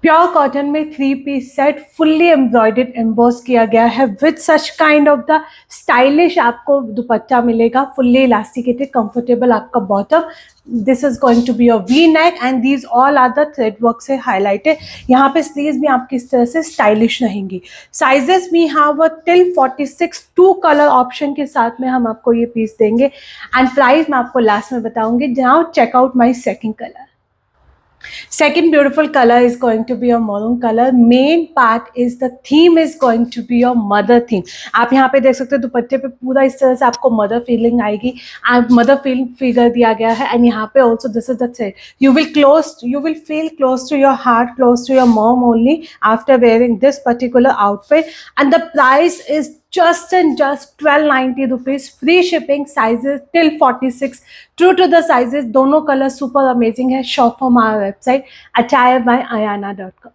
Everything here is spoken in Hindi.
प्योर कॉटन में 3 piece set fully embroidered emboss किया गया है with such kind of the stylish आपको दुपट्टा मिलेगा, फुल्ली इलास्टिकेटेड, कंफर्टेबल आपका bottom. This is going to be your V neck and these all are the thread work से हाईलाइटेड. यहाँ पे स्लीव्स भी आपकी इस तरह से स्टाइलिश रहेंगी. Sizes we have till 46 2 colour option के साथ में हम आपको ये पीस देंगे. एंड प्राइस मैं आपको लास्ट में बताऊंगी. Now checkout my second colour. Second beautiful color is going to be your maroon color. Main part is the theme is going to be your mother theme. आप यहाँ पे देख सकते हो दुपट्टे पे पूरा इस तरह से आपको मदर फीलिंग आएगी. मदर फीलिंग फिगर दिया गया है. एंड यहाँ पे also this is the thread. You will feel close to your heart, close to your mom only after wearing this particular outfit. And the price is just and just 1290 rupees. Free shipping. Sizes till 46. True to the sizes. दोनों कलर सुपर अमेजिंग है. Shop from our website attire by ayana.com.